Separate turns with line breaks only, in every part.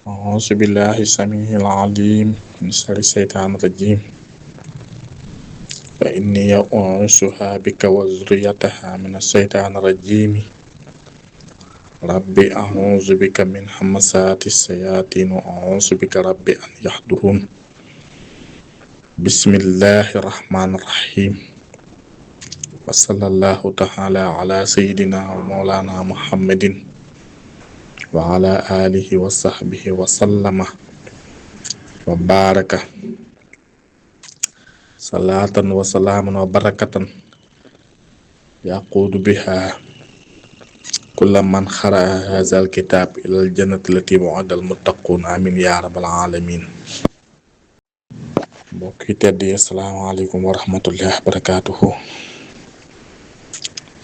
أعوذ بالله السميع العليم من شر الشيطان الرجيم فإني أعوذها بك وذريتها من الشيطان الرجيم ربي أعوذ بك من همزات الشياطين وأعوذ بك ربي أن يحضرون بسم الله الرحمن الرحيم وصلى الله تعالى على سيدنا ومولانا محمد وعلى آله وصحبه وسلم وبارك صلاة وسلام وبركة يقود بها كل من قرأ هذا الكتاب إلى الجنة التي وعد المتقون آمين يا رب العالمين. mbokk yi tedd yi asalaamaaleykum wa rahmatullah barakaatuhu.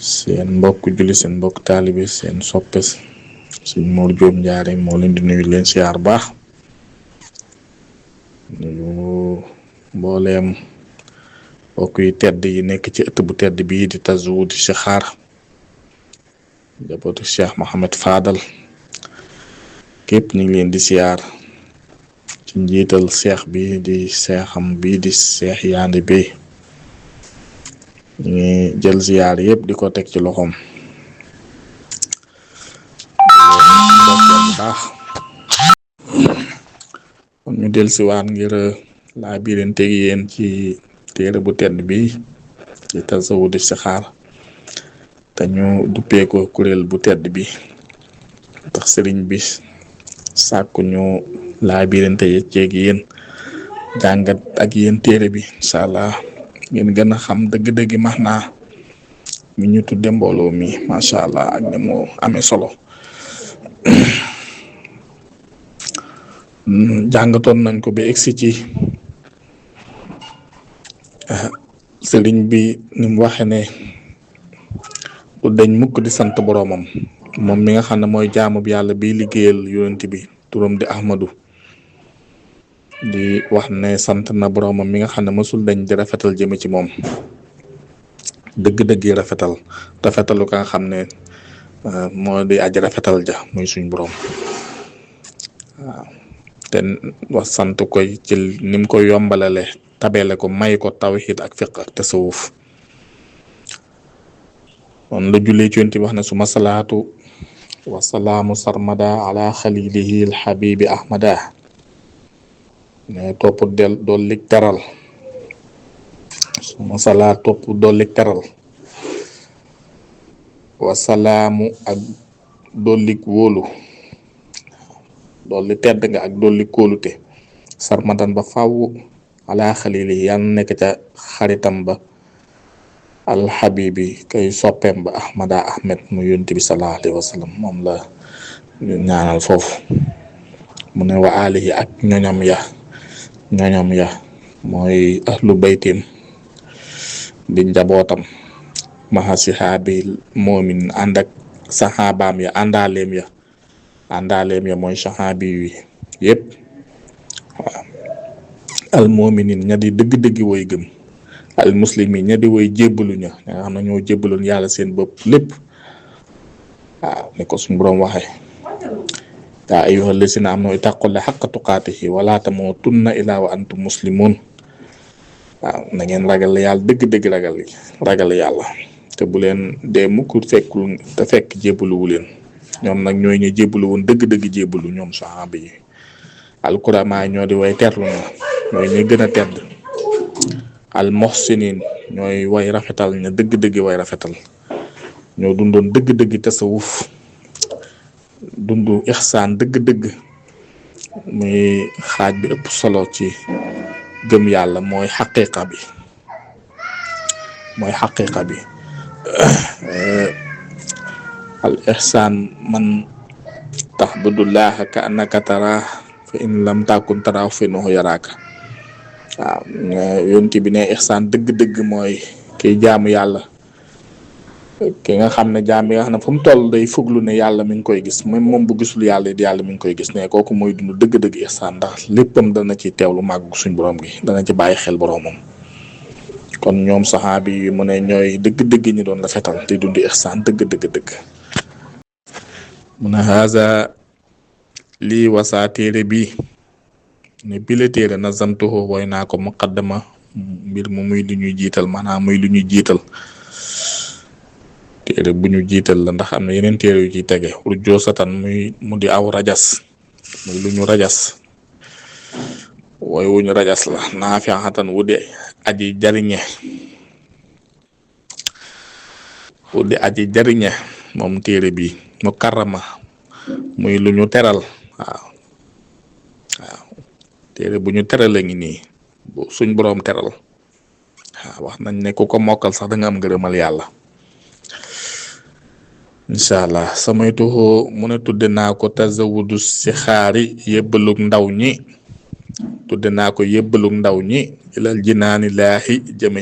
seen mbokk julli seen mbokk taalibi seen soppe sëñ Mor Jóob Njaare moo leen di nuyu leen siyaar baax nuyu mbooleem mbokk yi tedd yi nekk ci ëtt bu tedd bii di Tazawudu Sixaar njabootu Cheikh Mohamed Fadal képp ñu ngi leen di siyaar ci njiital seex bi di seexam bii di seex Yaande bi ñu ngi jël siyaar yépp di ko teg ci loxoom baax kon ñu dellusiwaat ngir laa biirante gi yéen ci téere bu tedd bi di Tazawudu Sixaar te ñu duppee ko kuréel bu tedd bi tax sëriñ bi sàkku ñu laa biirante ceeg yéen jàngat ak yéen téere bi incha allah ngeen gën a xam dëgg-dëgg maanaa mi ñu tudde mbooloo mi macha allah ak ni mu amee solo. jàngatoon nañ ko ba egsi ci sëriñ bi ni mu waxe ne du dañ mukk di sant boroomam moom mi nga xam ne mooy jaamu yàlla bi liggéeyal yonent bi turam di Ahmadu di wax ne sant na boroomam mi nga xam ne mësul dañ di rafetal jëme ci moom dëgg-dëgg yi rafetalu ka nga xam ne moo di aji rafetal ja muy suñ boroom waaw te wax sant koy ci nim ko yombalale tabele ko may ko tawhid ak fiq ak tasawuf kon la jullee ci yonent bi wax ne suma salaatu wa salaamu sarmada ala xalilihi alxabibi ahmada ne topp dollik teral suma salaat topp dollik teral wa salaamu ak dollik wóolu dolli tedd nga ak dolli kóolute sarmadan ba fàww ala xalili yàlla nekk ca xaritam ba alxabibi kay soppeem ba ahmed mu yonent bi sallallahu alayhi wa sallam moom la ñaanal foofu mu ne wa alihi ak ñoñam ya mooy ahlu baytim di njabootam maha sihaabi moomin ànd ak saxaabaam ya àndaaleem ya mooy saxaabi yi yépp waaw al mu'minin ña di dëgg-dëggi woy gëm al muslimin ña di woy jébbalu ña nga xam ne ñoo jébbaloon yàlla seen bopp lépp waaw ni ko suñu boroom waxee yaa ayyuhal lazina amanu ittaqullaha haqqa tuqaatihi wa laa tamuutunna illaa wa antum muslimun waaw na ngeen ragal yàlla dëgg-dëgg ragal yàlla te bu leen dee mukk fekk jébbaluwu leen ñoom nag ñooy ñu jébbalu woon dëgg-dëgg jébbalu ñoom saxaaba yi alkurama ñoo di way terlu na ñooy ñu gën a tedd al muhsinin ñooy way rafetal ña dëgg-dëgg way rafetal ñoo dundoon dëgg-dëgg tasawuf dundu ixsaan dëgg-dëgg muy xaaj bi ëpp solo ci gëm yàlla mooy xaqiqa bi al ihsaan man tahbudullaha ka annaka taraah fa in lam takun taraahu fa innahu yaraaka waaw yonent bi ne ihsaan dëgg-dëgg mooy kiy jaamu yàlla ki nga xam ne jaam bi nga xam ne fu mu toll day fuglu ne yàlla mi ngi koy gis même moom bu gisul yàlla mi ngi koy gis ne kooku mooy dund dëgg-dëgg ihsaan ndax léppam dana ci teewlu màggu suñ borom gi dana ci bàyyi xel boromam kon ñoom saxaabi yi mu ne ñooy dëgg-dëgg ñi doon rafetal te dund ihsaan dëgg mu ne haza lii wasaa téere bi ne bile téere nazamtuhu woy naa ko muqaddama mbir mu muy lu ñuy jiital maanaam muy lu ñuy jiital téere bu ñu jiital la ndax am na yeneen téere yu ciy tege urjoosatan mu di aw rajas muy lu ñu rajas wooy wu ñu rajas la naafi'atan wu di aji jariñe moom téere bi mukarrama muy lu ñu teral waaw téere bu ñu teral a ngi nii suñ boroom teral waaw wax nañ ne ku ko mokkal sax da nga am ngërëmal yàlla incha allah samay tuxoo mu ne tudde naa ko tazawudu si xaari yébbalug ndaw ñi tudde naa ko yébbalug ndaw ñi ilal jinaani laahi jëm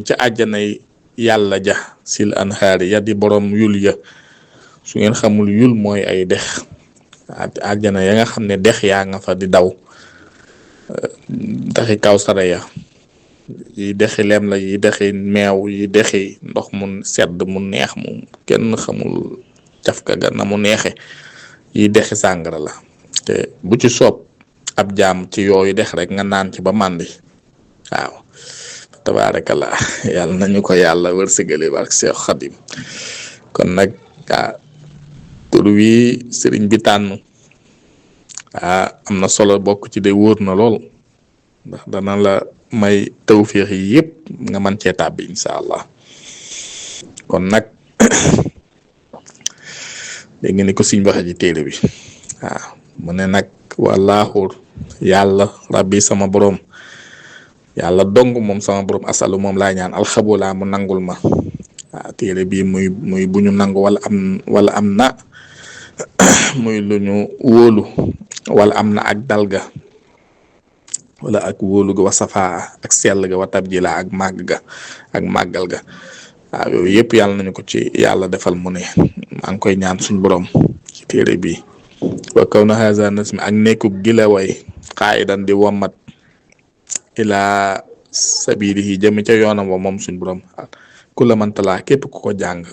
ca àjjanay yàlla ja sil anhaari ya di borom yul ya su ngeen xamul yul mooy ay dex àjjana ya nga xam ne dex yaa nga fa di daw dexi kawsara ya yi dexi lem la yi dexi meew yi dexi ndox mu sedd mu neex mu kenn xamul cafka ga na mu neexe yi dexi sàngara la te bu ci soob ab jaam ci yooyu dex rek nga naan ci ba màndi waaw tabaarakallaa yàlla nañu ko yàlla wërsëgale barke Seex Xadim kon nag tur wi sëriñ bi tànn am na solo bokk ci de wóor na lool ndax dana la may tawféex yi yëpp nga mën cee tàbbi incha allah kon nag dégg nga ni ko siñ waxe ci téere bi mu ne nag wallaahu yàlla rabbi sama borom yàlla dong moom sama borom asalu moom laa ñaan alxabulaa mu nangul ma téere bi muy bu ñu nangu wala am na muy lu ñu wóolu wala am na ak dalga wala ak wóolu ga wa safaa ak sell ga wa tabjila ak màgg ga ak màggal ga yooyu yëpp yàlla nañu ko ci yàlla defal mu ne maa ngi koy ñaan suñ borom ci téere bi wa kaw na haza nasmi ak nekku gilaway qaa'idan di wommat ila sabilihi jëm ca yoonam wa moom suñ borom ku la mantalaa képp ku ko jàng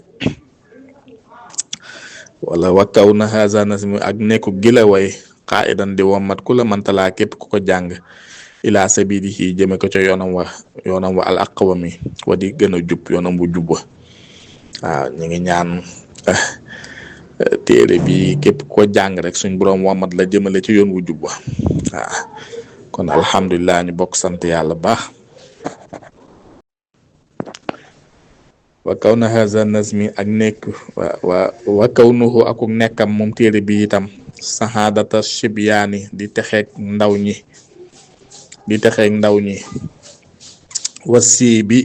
wala wa kaw na haza nasmi ak nekku gilaway qaa'idan di wommat ku la mantalaa képp ku ko jàng ila sabilihi jëme ko ca yoonam wa al aqwami wa di gën a jub yoonam bu jub wa ñu ngi ñaan téere bi képp ko jàng rek suñ boroom wommat la jëmale ci yoon wu jub wa kon alhamdulilah ñu bokk sant yàlla baax wa kaw na haza nazmi ak nekk wa kaw nuhu akuk nekkam moom téere bi itam sahadata shibyaani di texeek ndaw ñi wasi bi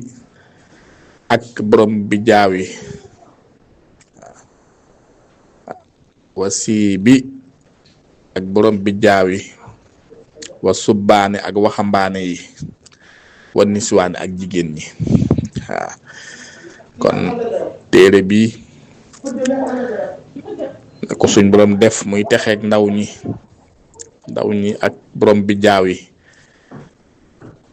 ak borom bi jaawi ak borom bi jaawi wa subbaane ak waxambaane yi wa niswaane ak jigéen ñi kon téere bi ko suñ borom def muy texeek ndaw ñi ak borom bi jaawi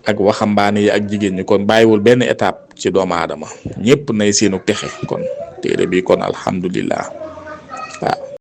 ak waxambaane yi ak jigéen ñi kon bàyyiwul benn étape ci doomu aadama ñëpp nay seenu texe kon téere bi kon alhamdulillah